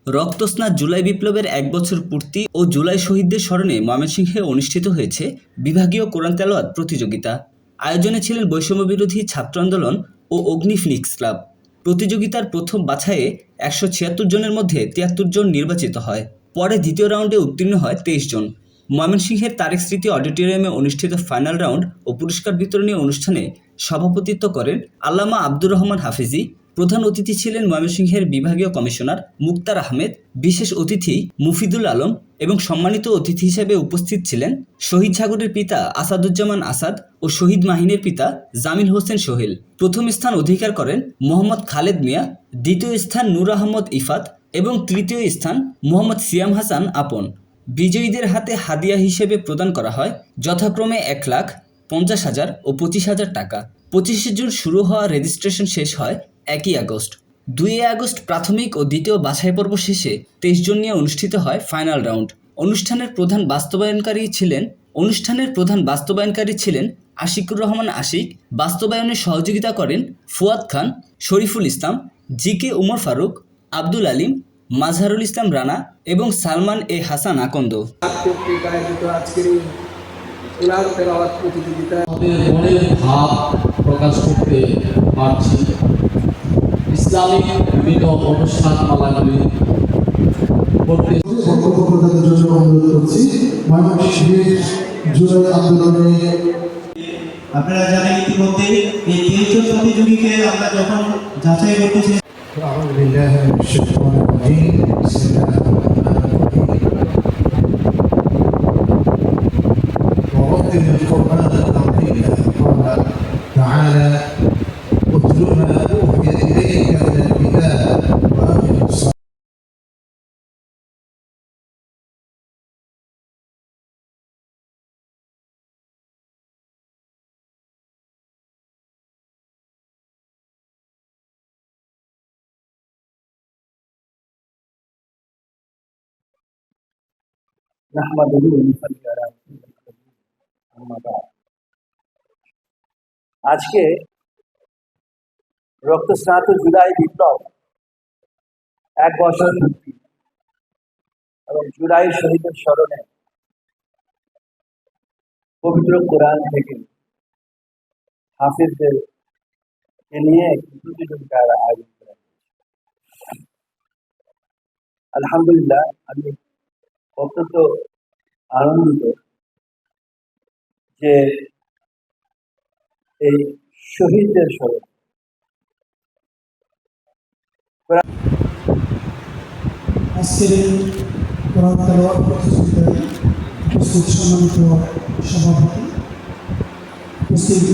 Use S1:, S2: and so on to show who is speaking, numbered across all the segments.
S1: রক্তস্নাত জুলাই বিপ্লবের ১ বছর পূর্তি ও জুলাই শহীদদের স্মরণে ময়মনসিংহে অনুষ্ঠিত হয়েছে বিভাগীয় কোরআন তেলাওয়াত প্রতিযোগিতা। আয়োজনে ছিলেন বৈষম্যবিরোধী ছাত্র আন্দোলন ও অগ্নি ফিনিক্স ক্লাব। প্রতিযোগিতার প্রথম বাছাইয়ে ১৭৬ জনের মধ্যে ৭৩ জন নির্বাচিত হয়। পরে দ্বিতীয় রাউন্ডে উত্তীর্ণ হয় ২৩ জন। ময়মনসিংহের তারেক স্মৃতি অডিটোরিয়ামে অনুষ্ঠিত ফাইনাল রাউন্ড ও পুরস্কার বিতরণী অনুষ্ঠানে সভাপতিত্ব করেন আল্লামা আব্দুর রহমান হাফিজি। প্রধান অতিথি ছিলেন ময়মনসিংহের বিভাগীয় কমিশনার মুক্তার আহমেদ, বিশেষ অতিথি মুফিদুল আলম এবং সম্মানিত অতিথি হিসেবে উপস্থিত ছিলেন শহীদ সাগরের পিতা আসাদুজ্জামান আসাদ ও শহীদ মাহিনের পিতা জামিল হোসেন সোহেল। প্রথম স্থান অধিকার করেন মোহাম্মদ খালেদ মিয়া, দ্বিতীয় স্থান নূর আহমদ ইফাত এবং তৃতীয় স্থান মোহাম্মদ সিয়াম হাসান আপন। বিজয়ীদের হাতে হাদিয়া হিসেবে প্রদান করা হয় যথাক্রমে ১,৫০,০০০ ও ২৫,০০০ টাকা। ২৫শে জুন শুরু হওয়া রেজিস্ট্রেশন শেষ হয় ১ আগস্ট। ২ আগস্ট প্রাথমিক ও দ্বিতীয় বাছাই পর্ব শেষে ২৩ জন নিয়ে অনুষ্ঠিত হয় ফাইনাল রাউন্ড। অনুষ্ঠানের প্রধান বাস্তবায়নকারী ছিলেন আশিকুর রহমান আশিক। বাস্তবায়নে সহযোগিতা করেন ফুয়াদ খান, শরীফুল ইসলাম, জি.কে. উমর ফারুক, আব্দুল আলিম, মাজহারুল ইসলাম রানা এবং সালমান এ হাসান আকন্দ।
S2: মনের ভাব প্রকাশ করতে পারছি। ইসলামিক বিভিন্ন অনুষ্ঠান মালাগুলি করতে
S3: বক্তব্য প্রদানের জন্য অনুরোধ করছি। ময়মনসিংহের জুলাই আন্দোলনে
S4: আপনারা জানেন ইতিমধ্যে এই ৩০ জন প্রতিযোগীকে আমরা যখন যাচাই করতেছি
S5: আজকে রক্তস্নাত জুলাই বিপ্লব ১ বছর পূর্তি এবং জুলাই শহীদের স্মরণে পবিত্র কোরআন থেকে হাফিজদের নিয়ে একটি প্রতিযোগিতার আয়োজন করা হয়েছে। আলহামদুলিল্লাহ, আমি অত্যন্ত আনন্দিত যে এই শহীদদের স্মরণে
S3: আজকের কোরআন তেলাওয়াত প্রতিযোগিতায় উপস্থিত সম্মানিত সভাপতি, উপস্থিত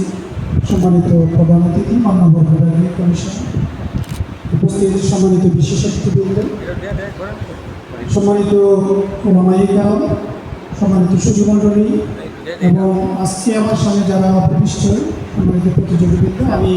S3: সম্মানিত প্রধান অতিথি, মাননীয় বিভাগীয় কমিশনার, উপস্থিত সম্মানিত বিশেষ অতিথিবৃন্দ, সম্মানিত ওলামায়ে কেরাম, সম্মানিত সুধীমণ্ডলী এবং আজকে আমার সামনে যারা উপবিষ্ট সম্মানিত প্রতিযোগীবৃন্দ, আমি